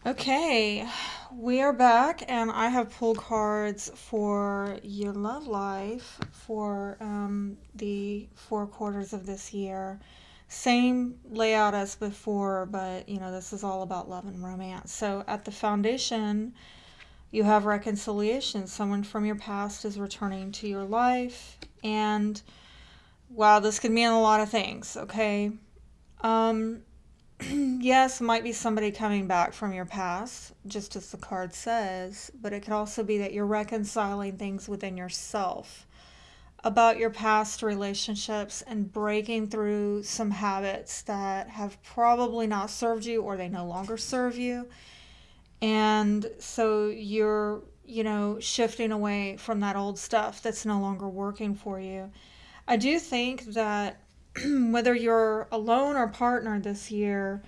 Okay, we are back, and I have pulled cards for your love life for the 4 quarters of this year. Same layout as before, but this is all about love and romance. So, at the foundation, you have reconciliation. Someone from your past is returning to your life, and wow, this could mean a lot of things, okay? Um, Yes, might be somebody coming back from your past, just as the card says, but it could also be that you're reconciling things within yourself about your past relationships and breaking through some habits that have probably not served you or they no longer serve you. And so you're shifting away from that old stuff that's no longer working for you. I do think that whether you're alone or partnered this year,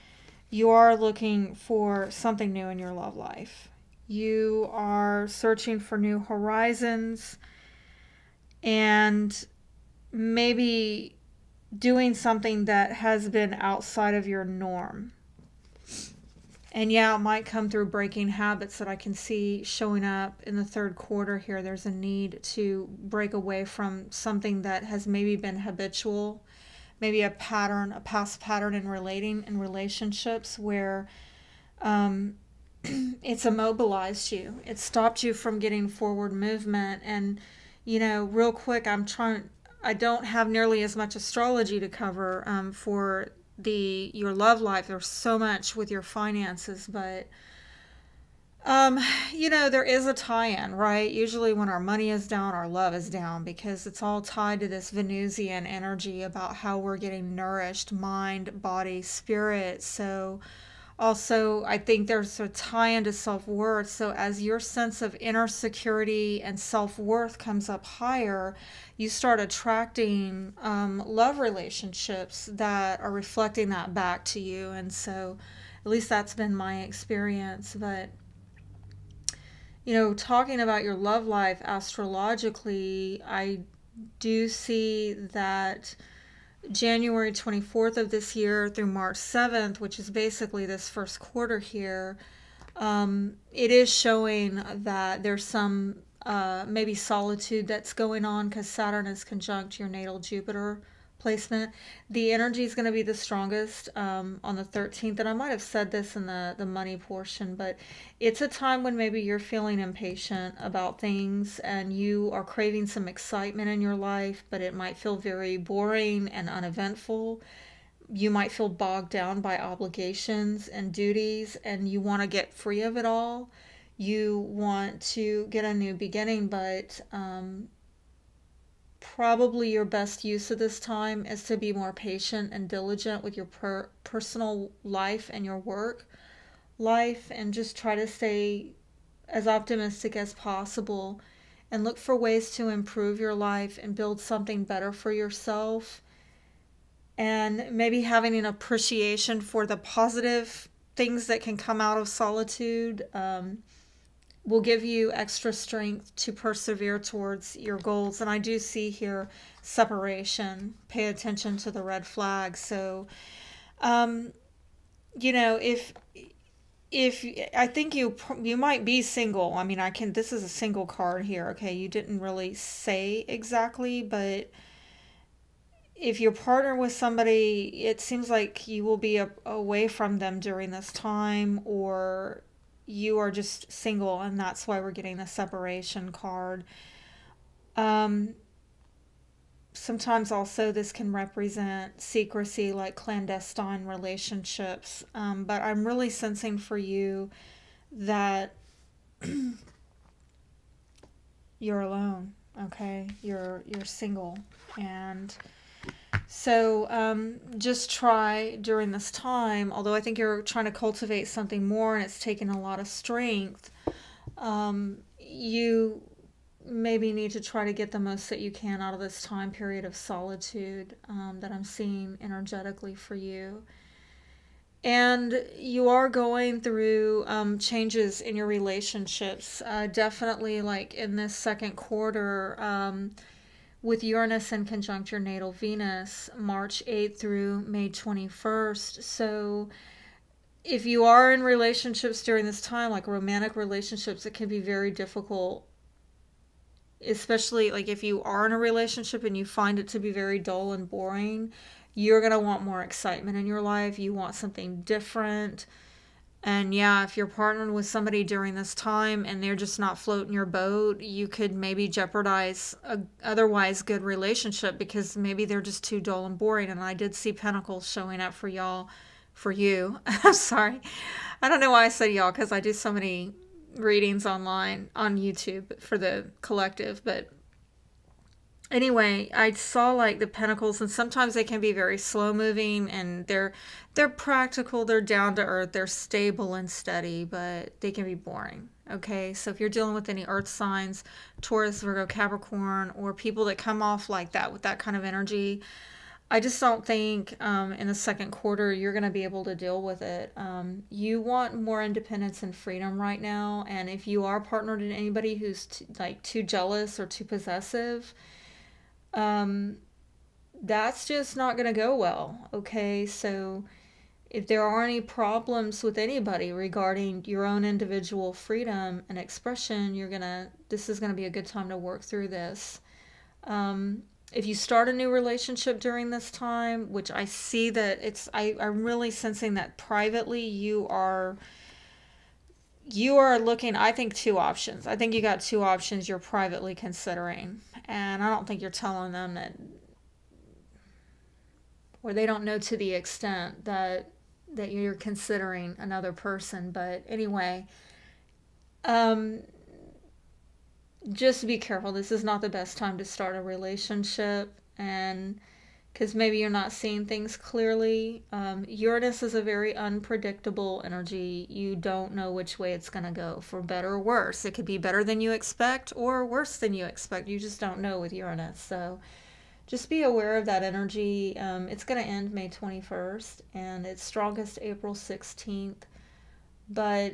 you are looking for something new in your love life. You are searching for new horizons and maybe doing something that has been outside of your norm. And yeah, it might come through breaking habits that I can see showing up in the third quarter here. There's a need to break away from something that has maybe been habitual, maybe a pattern, a past pattern in relating in relationships where um, it's immobilized you. It stopped you from getting forward movement. And, real quick, I don't have nearly as much astrology to cover for your love life. There's so much with your finances, but um, there is a tie-in, right? Usually when our money is down, our love is down because it's all tied to this Venusian energy about how we're getting nourished, mind, body, spirit. So also, I think there's a tie into self-worth. So as your sense of inner security and self-worth comes up higher, you start attracting love relationships that are reflecting that back to you. And so at least that's been my experience. But talking about your love life astrologically, I do see that January 24th of this year through March 7th, which is basically this first quarter here, it is showing that there's some maybe solitude that's going on because Saturn is conjunct your natal Jupiter placement. The energy is going to be the strongest on the 13th, and I might have said this in the money portion, but it's a time when maybe you're feeling impatient about things and you are craving some excitement in your life, but it might feel very boring and uneventful. You might feel bogged down by obligations and duties, and you want to get free of it all. You want to get a new beginning, but probably your best use of this time is to be more patient and diligent with your personal life and your work life, and just try to stay as optimistic as possible and look for ways to improve your life and build something better for yourself, and maybe having an appreciation for the positive things that can come out of solitude will give you extra strength to persevere towards your goals. And I do see here separation. Pay attention to the red flag. So, um, if I think you might be single. I mean, I can. This is a single card here. Okay, you didn't really say exactly, but if you're partnered with somebody, it seems like you will be away from them during this time, or you are just single, and that's why we're getting the separation card. Um, Sometimes also this can represent secrecy, like clandestine relationships. But I'm really sensing for you that you're alone. Okay, you're single, and so just try during this time, although I think you're trying to cultivate something more and it's taking a lot of strength, you maybe need to try to get the most that you can out of this time period of solitude that I'm seeing energetically for you. And you are going through changes in your relationships. Definitely, like in this second quarter, with Uranus in conjunct your natal Venus, March 8th through May 21st. So if you are in relationships during this time, like romantic relationships, it can be very difficult, especially like if you are in a relationship and you find it to be very dull and boring. You're going to want more excitement in your life. You want something different. And yeah, if you're partnered with somebody during this time and they're just not floating your boat, you could maybe jeopardize a otherwise good relationship because maybe they're just too dull and boring. And I did see Pentacles showing up for y'all, for you. I'm sorry. I don't know why I said y'all, because I do so many readings online on YouTube for the collective. But anyway, I saw like the Pentacles, and sometimes they can be very slow moving, and they're practical, they're down to earth, they're stable and steady, but they can be boring. Okay, so if you're dealing with any earth signs, Taurus, Virgo, Capricorn, or people that come off like that with that kind of energy, I just don't think in the second quarter you're going to be able to deal with it. You want more independence and freedom right now, and if you are partnered in anybody who's like too jealous or too possessive, that's just not going to go well. Okay, so if there are any problems with anybody regarding your own individual freedom and expression, this is gonna be a good time to work through this. If you start a new relationship during this time, which I see that I'm really sensing that privately you are looking, I think, two options. I think you got two options you're privately considering. And I don't think you're telling them that, or they don't know to the extent that you're considering another person. But anyway, just be careful. This is not the best time to start a relationship, and because maybe you're not seeing things clearly. Uranus is a very unpredictable energy. You don't know which way it's going to go, for better or worse. It could be better than you expect or worse than you expect. You just don't know with Uranus. So just be aware of that energy. It's going to end May 21st, and it's strongest April 16th. But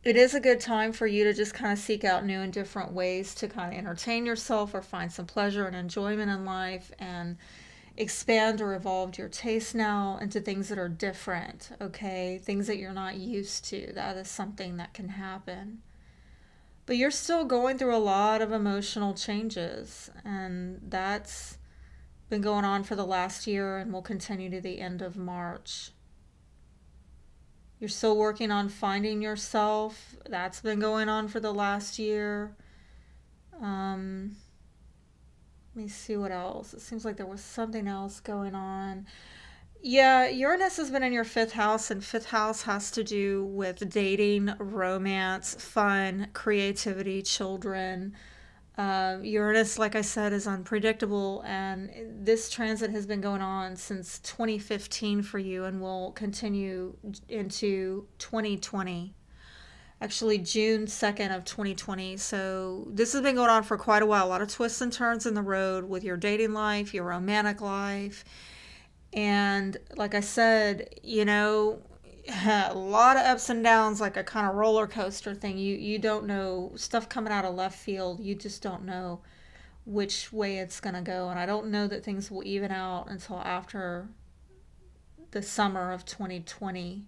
it is a good time for you to just kind of seek out new and different ways to kind of entertain yourself or find some pleasure and enjoyment in life, and expand or evolve your taste now into things that are different, okay? Things that you're not used to. That is something that can happen. But you're still going through a lot of emotional changes, and that's been going on for the last year and will continue to the end of March. You're still working on finding yourself. That's been going on for the last year. Let me see what else. It seems like there was something else going on. Yeah, Uranus has been in your fifth house, and fifth house has to do with dating, romance, fun, creativity, children. Uranus, like I said, is unpredictable, and this transit has been going on since 2015 for you and will continue into 2020. Actually, June 2nd of 2020. So this has been going on for quite a while. A lot of twists and turns in the road with your dating life, your romantic life. And like I said, a lot of ups and downs, like a kind of roller coaster thing. You don't know, stuff coming out of left field. You just don't know which way it's going to go. And I don't know that things will even out until after the summer of 2020.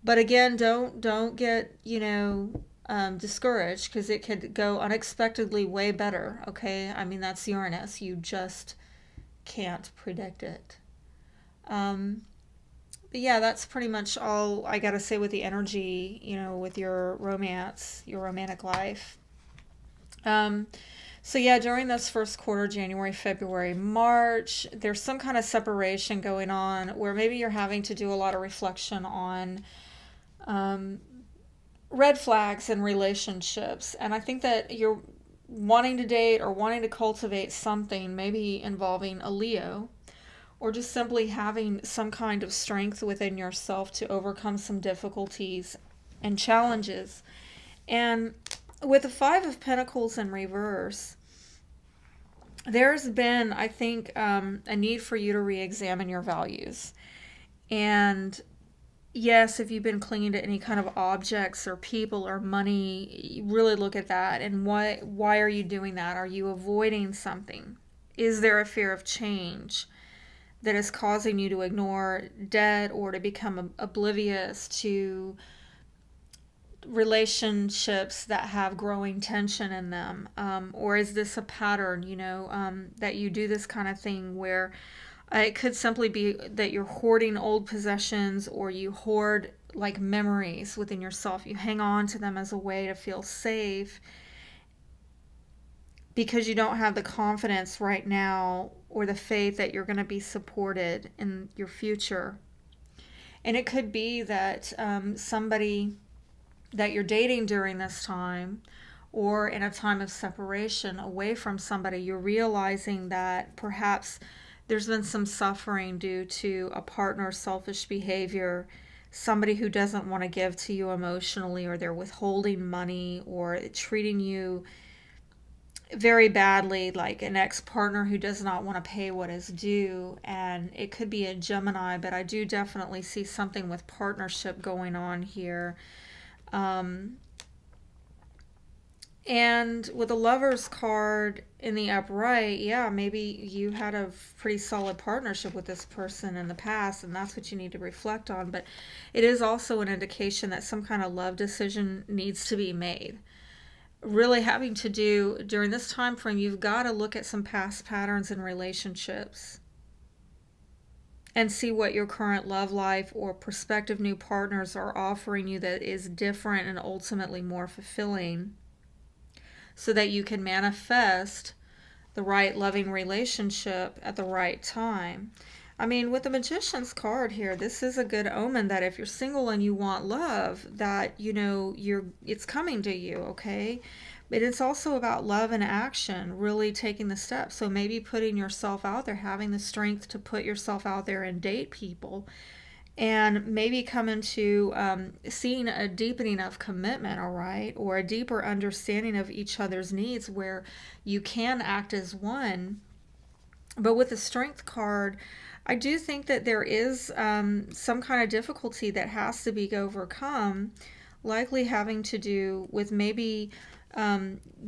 But again, don't get, discouraged, because it could go unexpectedly way better, okay? I mean, that's Uranus. You just can't predict it. But yeah, that's pretty much all I got to say with the energy, with your romance, your romantic life. So yeah, during this first quarter, January, February, March, there's some kind of separation going on where maybe you're having to do a lot of reflection on red flags in relationships. And I think that you're wanting to date or wanting to cultivate something, maybe involving a Leo, or just simply having some kind of strength within yourself to overcome some difficulties and challenges. And with the Five of Pentacles in reverse, there's been, I think, a need for you to re-examine your values. And yes, if you've been clinging to any kind of objects or people or money, really look at that. And why are you doing that? Are you avoiding something? Is there a fear of change that is causing you to ignore debt or to become oblivious to relationships that have growing tension in them? Or is this a pattern, that you do this kind of thing where it could simply be that you're hoarding old possessions, or you hoard like memories within yourself. You hang on to them as a way to feel safe because you don't have the confidence right now or the faith that you're going to be supported in your future. And it could be that somebody that you're dating during this time, or in a time of separation away from somebody, you're realizing that perhaps there's been some suffering due to a partner's selfish behavior, somebody who doesn't want to give to you emotionally, or they're withholding money, or treating you very badly, like an ex-partner who does not want to pay what is due. And it could be a Gemini, but I do definitely see something with partnership going on here. And with the Lovers card in the upright, yeah, maybe you had a pretty solid partnership with this person in the past, and that's what you need to reflect on. But it is also an indication that some kind of love decision needs to be made. Really having to do, during this time frame, you've got to look at some past patterns in relationships and see what your current love life or prospective new partners are offering you that is different and ultimately more fulfilling, so that you can manifest the right loving relationship at the right time. I mean, with the Magician's card here, this is a good omen that if you're single and you want love, that, it's coming to you, okay? But it's also about love and action, really taking the steps. So maybe putting yourself out there, having the strength to put yourself out there and date people, and maybe come into seeing a deepening of commitment, all right, or a deeper understanding of each other's needs where you can act as one. But with the Strength card, I do think that there is some kind of difficulty that has to be overcome, likely having to do with maybe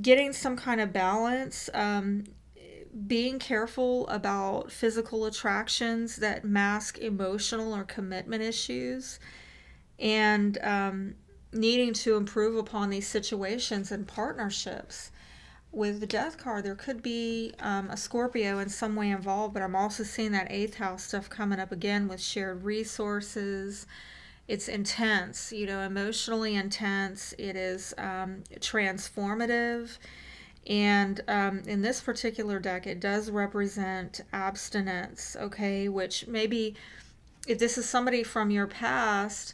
getting some kind of balance, being careful about physical attractions that mask emotional or commitment issues, and needing to improve upon these situations and partnerships. With the Death card, there could be a Scorpio in some way involved, but I'm also seeing that 8th house stuff coming up again with shared resources. It's intense, emotionally intense. It is transformative. And in this particular deck, it does represent abstinence, okay? Which maybe, if this is somebody from your past,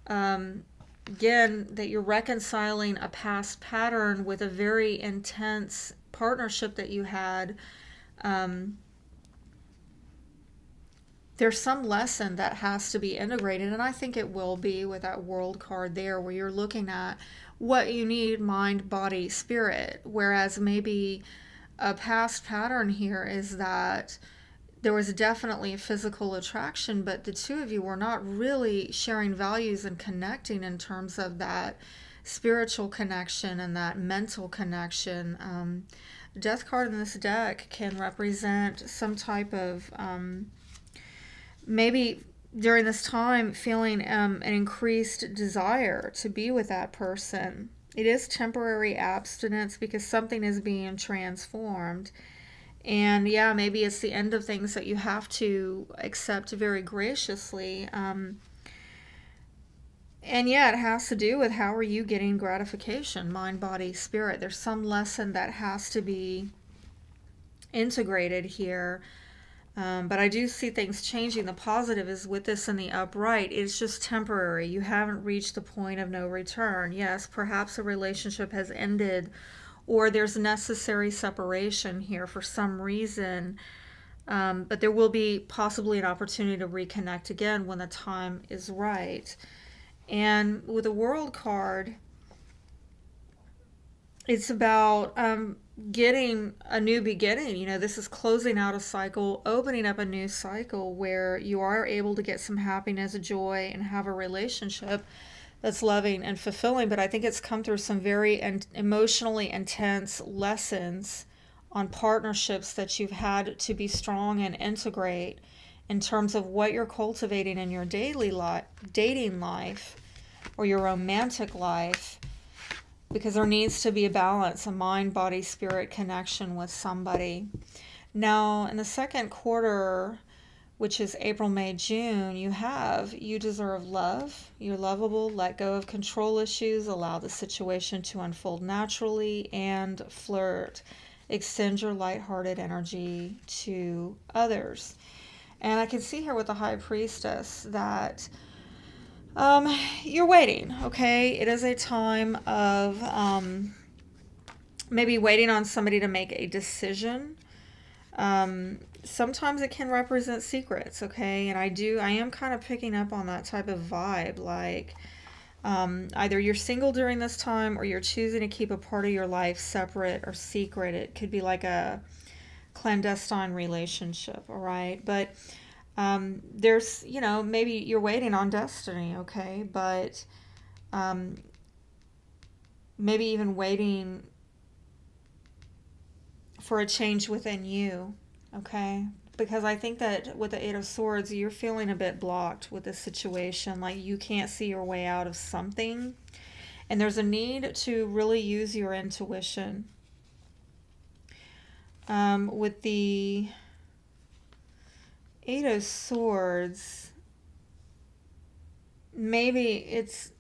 again, that you're reconciling a past pattern with a very intense partnership that you had. There's some lesson that has to be integrated, and I think it will be with that World card there, where you're looking at what you need, mind, body, spirit. Whereas maybe a past pattern here is that there was definitely a physical attraction, but the two of you were not really sharing values and connecting in terms of that spiritual connection and that mental connection. Death card in this deck can represent some type of maybe during this time feeling an increased desire to be with that person. It is temporary abstinence because something is being transformed. And yeah, maybe it's the end of things that you have to accept very graciously. And yeah, it has to do with how are you getting gratification, mind, body, spirit. There's some lesson that has to be integrated here. But I do see things changing. The positive is with this in the upright, it's just temporary. You haven't reached the point of no return. Yes, perhaps a relationship has ended, or there's necessary separation here for some reason. But there will be possibly an opportunity to reconnect again when the time is right. And with the World card, it's about getting a new beginning. This is closing out a cycle, opening up a new cycle where you are able to get some happiness, joy, and have a relationship that's loving and fulfilling. But I think it's come through some very emotionally intense lessons on partnerships that you've had to be strong and integrate. in terms of what you're cultivating in your daily dating life or your romantic life, because there needs to be a balance, a mind, body, spirit connection with somebody. Now, in the second quarter, which is April, May, June, you deserve love. You're lovable. Let go of control issues. Allow the situation to unfold naturally, and flirt. Extend your lighthearted energy to others. And I can see here with the High Priestess that you're waiting, okay? It is a time of maybe waiting on somebody to make a decision. Sometimes it can represent secrets, okay? And I am kind of picking up on that type of vibe, like either you're single during this time or you're choosing to keep a part of your life separate or secret. It could be like a clandestine relationship, all right? But there's, maybe you're waiting on destiny, okay? But maybe even waiting for a change within you, okay? Because I think that with the Eight of Swords, you're feeling a bit blocked with this situation, like you can't see your way out of something. And there's a need to really use your intuition. With the Eight of Swords, maybe it's,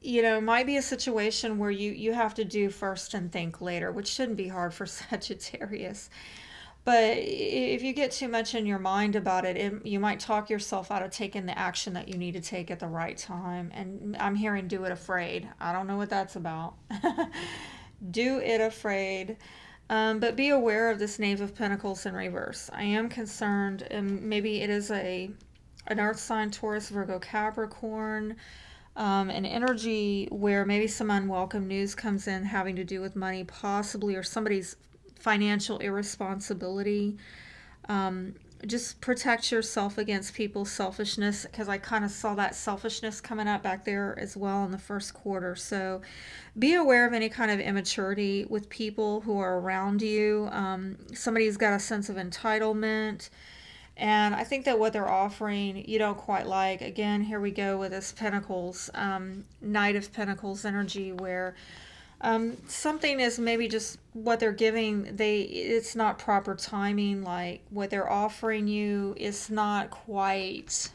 might be a situation where you have to do first and think later, which shouldn't be hard for Sagittarius. But if you get too much in your mind about it, you might talk yourself out of taking the action that you need to take at the right time. And I'm hearing do it afraid. I don't know what that's about. Do it afraid. But be aware of this Knave of Pentacles in reverse. I am concerned, and maybe it is an earth sign, Taurus, Virgo, Capricorn, an energy where maybe some unwelcome news comes in having to do with money, possibly, or somebody's financial irresponsibility. Just protect yourself against people's selfishness, because I kind of saw that selfishness coming up back there as well in the first quarter. So be aware of any kind of immaturity with people who are around you. Somebody's got a sense of entitlement, and I think that what they're offering you don't quite like. Again, here we go with this Pentacles, Knight of Pentacles energy, where something is maybe just what they're giving, it's not proper timing. Like what they're offering you is not quite,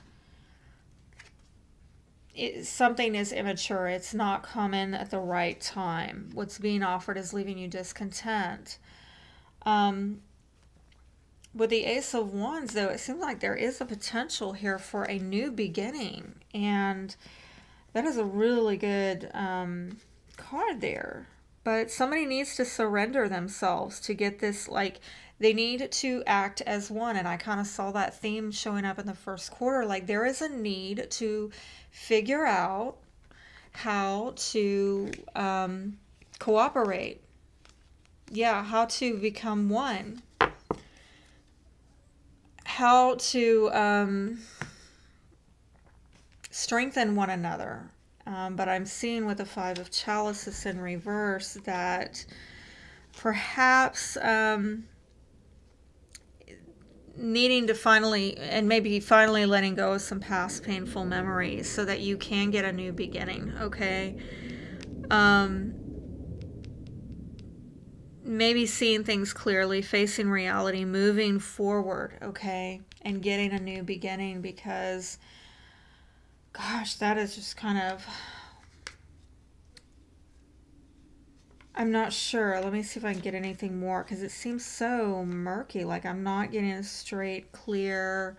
something is immature. It's not coming at the right time. What's being offered is leaving you discontent. With the Ace of Wands, though, it seems like there is a potential here for a new beginning, and that is a really good card there. But somebody needs to surrender themselves to get this, like they need to act as one. And I kind of saw that theme showing up in the first quarter. Like there is a need to figure out how to cooperate. Yeah, how to become one. How to strengthen one another. But I'm seeing with the Five of Chalices in reverse that perhaps needing to finally, and maybe finally letting go of some past painful memories so that you can get a new beginning, okay? Maybe seeing things clearly, facing reality, moving forward, okay? And getting a new beginning, because gosh, that is just kind of, I'm not sure. Let me see if I can get anything more, because it seems so murky. Like I'm not getting a straight, clear.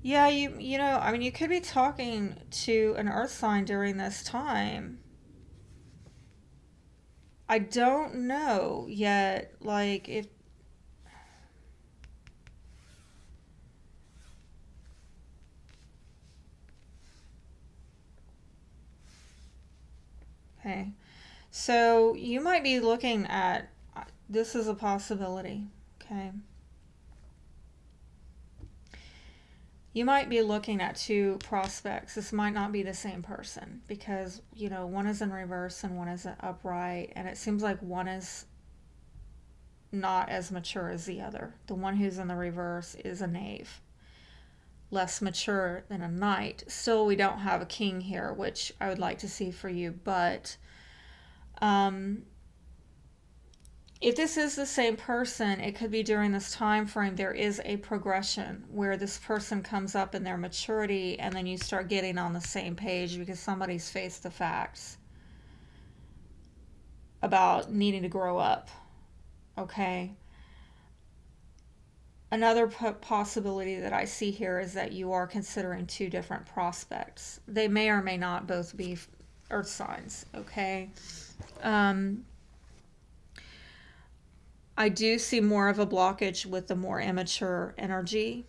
Yeah, you know, I mean, you could be talking to an earth sign during this time. I don't know yet, like if, okay, so you might be looking at, this is a possibility, okay? You might be looking at two prospects. This might not be the same person, because, you know, one is in reverse and one is upright, and it seems like one is not as mature as the other. The one who's in the reverse is a knave, less mature than a knight. Still, we don't have a king here, which I would like to see for you, but if this is the same person, it could be during this time frame there is a progression where this person comes up in their maturity, and then you start getting on the same page because somebody's faced the facts about needing to grow up. Okay. Another possibility that I see here is that you are considering two different prospects. They may or may not both be earth signs. Okay. I do see more of a blockage with the more immature energy.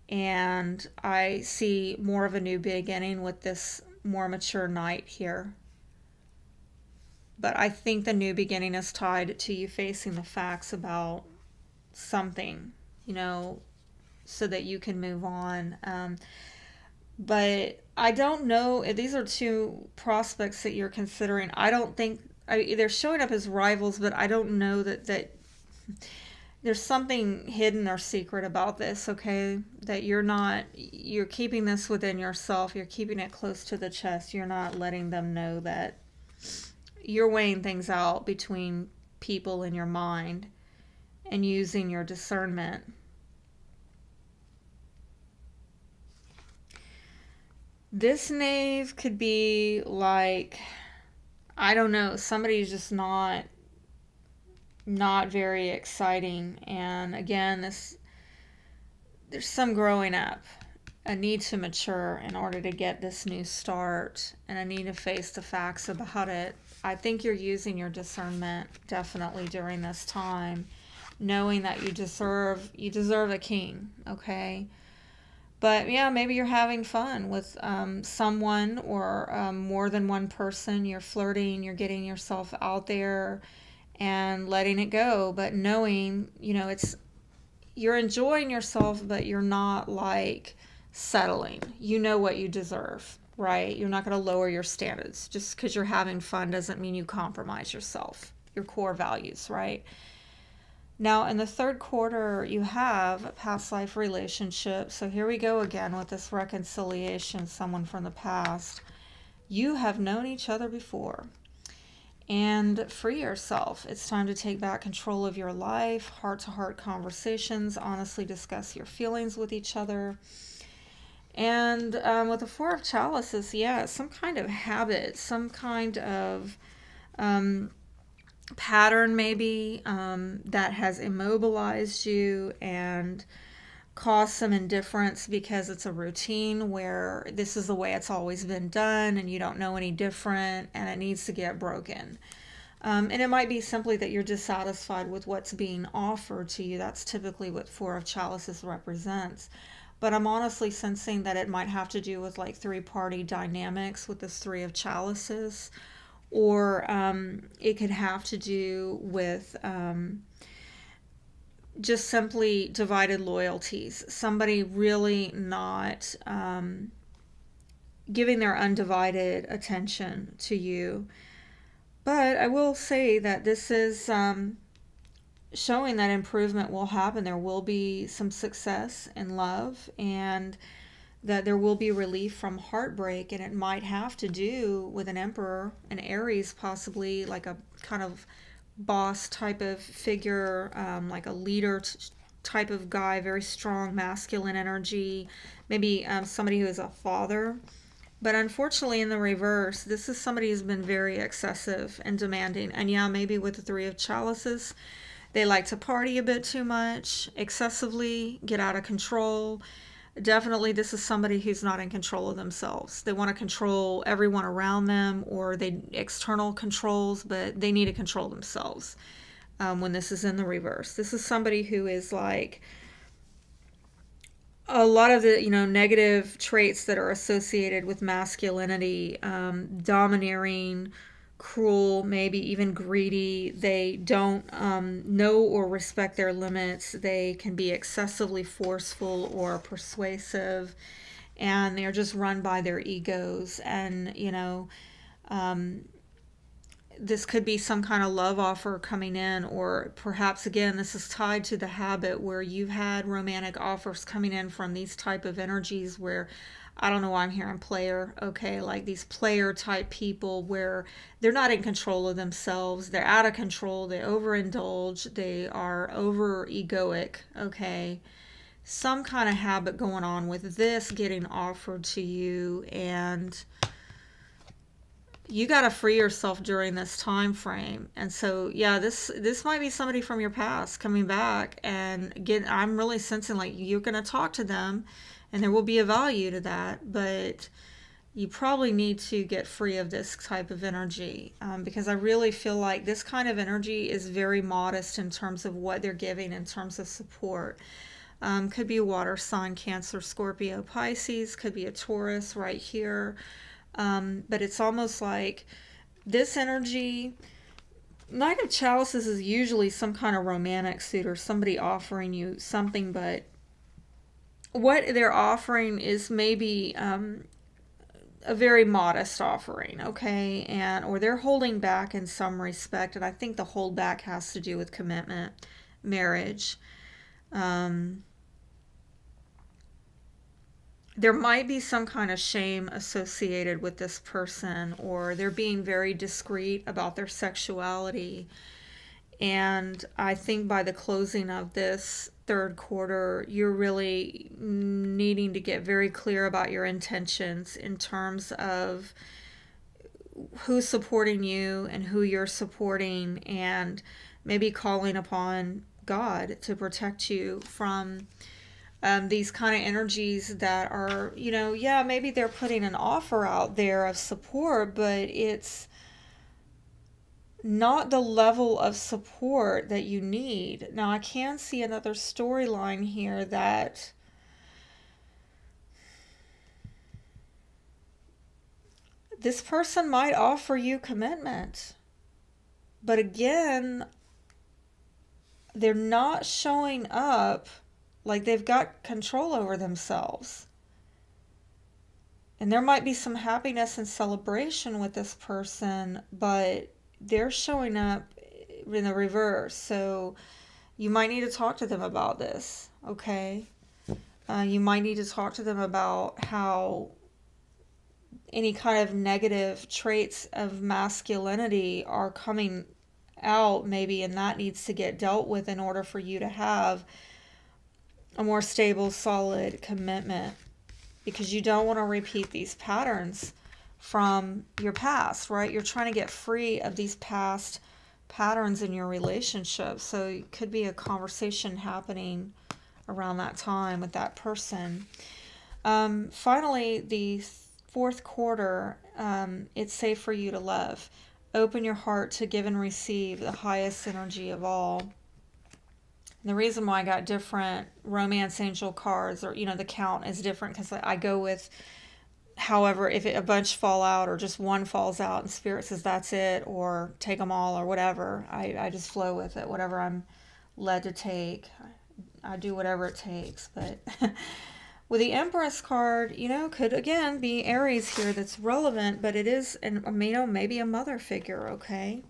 And I see more of a new beginning with this more mature knight here. But I think the new beginning is tied to you facing the facts about something, you know, so that you can move on. But I don't know, these are two prospects that you're considering. I don't think, they're showing up as rivals, but I don't know that there's something hidden or secret about this, okay? That you're keeping this within yourself. You're keeping it close to the chest. You're not letting them know that you're weighing things out between people in your mind and using your discernment. This knave could be like, I don't know, somebody's just not very exciting. And again, there's some growing up, a need to mature in order to get this new start, and a need to face the facts about it. I think you're using your discernment definitely during this time, knowing that you deserve a king, okay? But yeah, maybe you're having fun with someone, or more than one person. You're flirting, you're getting yourself out there and letting it go, but knowing, you know, you're enjoying yourself, but you're not like settling. You know what you deserve, right? You're not going to lower your standards. Just because you're having fun doesn't mean you compromise yourself, your core values, right? Now, in the third quarter, you have a past life relationship. So here we go again with this reconciliation, someone from the past. You have known each other before. And free yourself. It's time to take back control of your life, heart-to-heart conversations, honestly discuss your feelings with each other. And with the Four of Chalices, yeah, some kind of habit, some kind of pattern maybe that has immobilized you and caused some indifference because it's a routine where this is the way it's always been done and you don't know any different, and it needs to get broken. And it might be simply that you're dissatisfied with what's being offered to you. That's typically what Four of Chalices represents. But I'm honestly sensing that it might have to do with like three-party dynamics with this Three of Chalices. Or it could have to do with just simply divided loyalties. Somebody really not giving their undivided attention to you. But I will say that this is showing that improvement will happen. There will be some success in love, and that there will be relief from heartbreak, and it might have to do with an Emperor, an Aries, possibly like a kind of boss type of figure, like a leader type of guy, very strong masculine energy, maybe somebody who is a father. But unfortunately, in the reverse, this is somebody who's been very excessive and demanding. And yeah, maybe with the Three of Chalices, they like to party a bit too much, excessively, get out of control. Definitely, this is somebody who's not in control of themselves. They want to control everyone around them, or they external controls, but they need to control themselves when this is in the reverse. This is somebody who is like a lot of the, negative traits that are associated with masculinity, domineering, cruel, maybe even greedy. They don't know or respect their limits. They can be excessively forceful or persuasive, and they're just run by their egos. And this could be some kind of love offer coming in, or perhaps again this is tied to the habit where you've had romantic offers coming in from these type of energies where, I don't know why I'm hearing player, okay, like these player type people where they're not in control of themselves, they're out of control, they overindulge, they are over egoic, okay, some kind of habit going on with this getting offered to you, and you got to free yourself during this time frame. And so yeah, this might be somebody from your past coming back, and I'm really sensing like you're going to talk to them and there will be a value to that, but you probably need to get free of this type of energy, because I really feel like this kind of energy is very modest in terms of what they're giving in terms of support. Could be a water sign, Cancer, Scorpio, Pisces, could be a Taurus right here. But it's almost like this energy, Knight of Chalices is usually some kind of romantic suit or somebody offering you something, but what they're offering is maybe a very modest offering, okay, and or they're holding back in some respect, and I think the hold back has to do with commitment, marriage. There might be some kind of shame associated with this person, or they're being very discreet about their sexuality. And I think by the closing of this third quarter, you're really needing to get very clear about your intentions in terms of who's supporting you and who you're supporting, and maybe calling upon God to protect you from these kind of energies that are, yeah, maybe they're putting an offer out there of support, but it's not the level of support that you need. Now, I can see another storyline here that this person might offer you commitment, but again, they're not showing up like they've got control over themselves. And there might be some happiness and celebration with this person, but they're showing up in the reverse. So you might need to talk to them about this, okay? You might need to talk to them about how any kind of negative traits of masculinity are coming out maybe, and that needs to get dealt with in order for you to have a more stable, solid commitment, because you don't want to repeat these patterns from your past, right? You're trying to get free of these past patterns in your relationship. So it could be a conversation happening around that time with that person. Finally, the fourth quarter, it's safe for you to love. Open your heart to give and receive the highest energy of all. The reason why I got different romance angel cards, or the count is different, because I go with, however, if a bunch fall out or just one falls out and Spirit says that's it, or take them all, or whatever, I just flow with it, whatever I'm led to take. I do whatever it takes. But with the Empress card, could again be Aries here that's relevant, but it is, and maybe a mother figure, okay?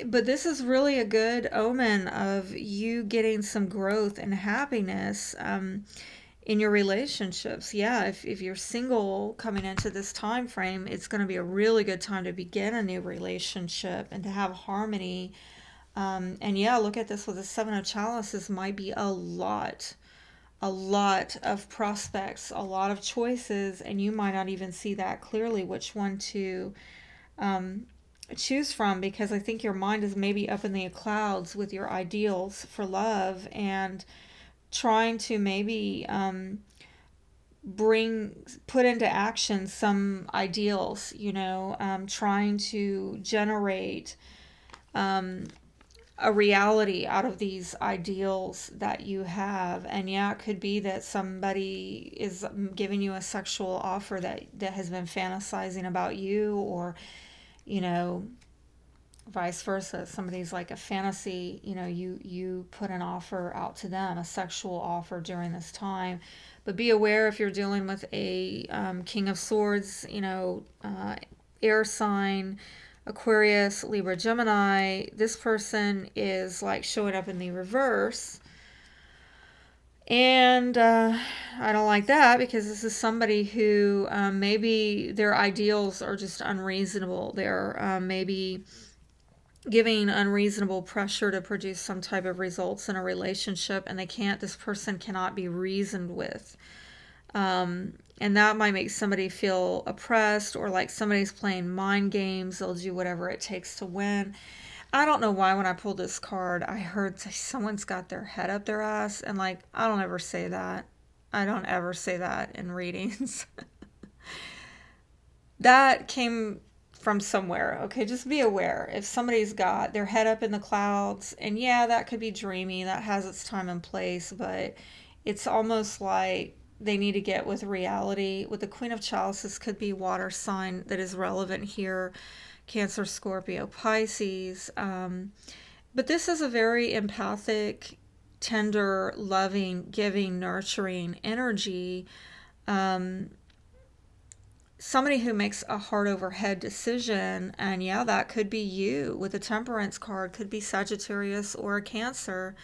But this is really a good omen of you getting some growth and happiness in your relationships. Yeah, if you're single coming into this time frame, it's going to be a really good time to begin a new relationship and to have harmony. And yeah, look at this with the Seven of Chalices. Might be a lot of prospects, a lot of choices, and you might not even see that clearly which one to choose from, because I think your mind is maybe up in the clouds with your ideals for love, and trying to maybe put into action some ideals, trying to generate a reality out of these ideals that you have. And yeah, it could be that somebody is giving you a sexual offer that has been fantasizing about you, or vice versa. Somebody's like a fantasy, you put an offer out to them, a sexual offer during this time. But be aware if you're dealing with a King of Swords, air sign, Aquarius, Libra, Gemini. This person is like showing up in the reverse. And I don't like that, because this is somebody who maybe their ideals are just unreasonable. They're maybe giving unreasonable pressure to produce some type of results in a relationship, and this person cannot be reasoned with. And that might make somebody feel oppressed, or like somebody's playing mind games. They'll do whatever it takes to win. I don't know why when I pulled this card, I heard someone's got their head up their ass, and like, I don't ever say that. I don't ever say that in readings. That came from somewhere. Okay, just be aware. If somebody's got their head up in the clouds, and yeah, that could be dreamy, that has its time and place, but it's almost like they need to get with reality. With the Queen of Chalices, could be water sign that is relevant here. Cancer, Scorpio, Pisces. But this is a very empathic, tender, loving, giving, nurturing energy. Somebody who makes a heart over head decision, and yeah, that could be you. With the Temperance card, could be Sagittarius or a Cancer.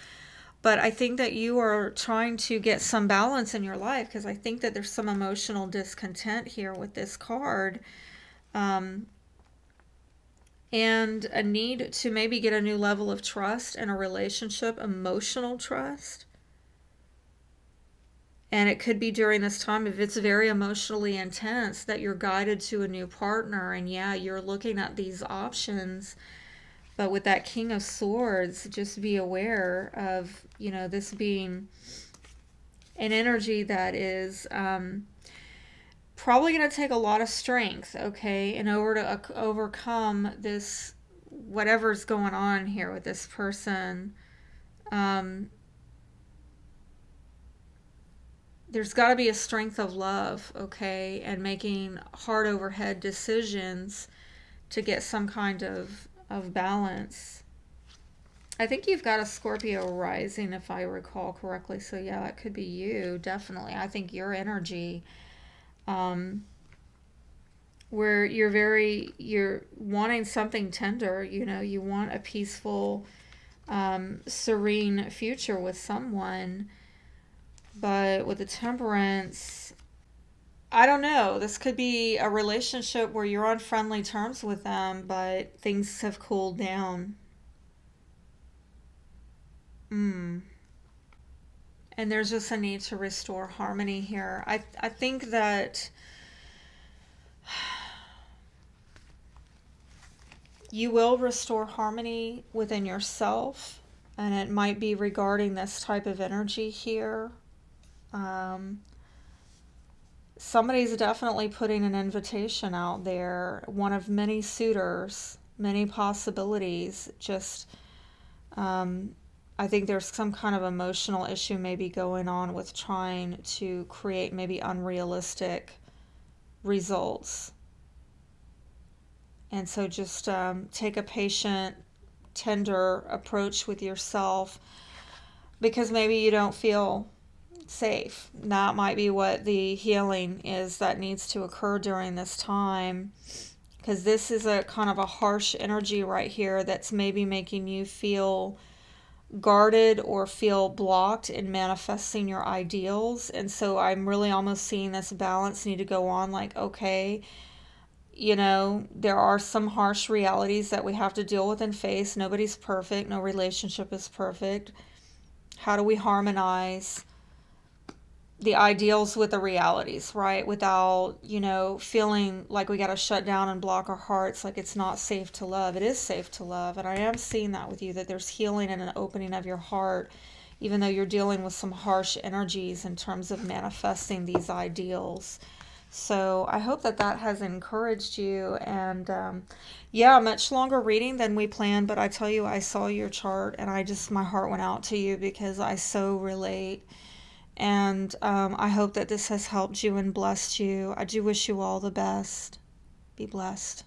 But I think that you are trying to get some balance in your life, because I think that there's some emotional discontent here with this card. And a need to maybe get a new level of trust in a relationship, emotional trust. And it could be during this time, if it's very emotionally intense, that you're guided to a new partner. And yeah, you're looking at these options. But with that King of Swords, just be aware of, you know, this being an energy that is probably going to take a lot of strength, okay, in order to overcome this, whatever's going on here with this person. There's got to be a strength of love, okay, and making heart over head decisions to get some kind of balance. I think you've got a Scorpio rising, if I recall correctly. So yeah, that could be you, definitely. I think your energy, where you're wanting something tender, you know, you want a peaceful, serene future with someone. But with the Temperance, I don't know. This could be a relationship where you're on friendly terms with them, but things have cooled down. And there's just a need to restore harmony here. I think that you will restore harmony within yourself, and it might be regarding this type of energy here. Somebody's definitely putting an invitation out there, one of many suitors, many possibilities. Just, I think there's some kind of emotional issue maybe going on with trying to create maybe unrealistic results. And so just take a patient, tender approach with yourself, because maybe you don't feel safe. That might be what the healing is that needs to occur during this time, because this is a kind of a harsh energy right here that's maybe making you feel guarded or feel blocked in manifesting your ideals. And so I'm really almost seeing this balance need to go on, like, okay, you know, there are some harsh realities that we have to deal with and face. Nobody's perfect. No relationship is perfect. How do we harmonize the ideals with the realities, right? Without, you know, feeling like we got to shut down and block our hearts, like it's not safe to love. It is safe to love. And I am seeing that with you, that there's healing and an opening of your heart, even though you're dealing with some harsh energies in terms of manifesting these ideals. So I hope that that has encouraged you. And yeah, much longer reading than we planned, but I tell you, I saw your chart and my heart went out to you, because I so relate. And I hope that this has helped you and blessed you. I do wish you all the best. Be blessed.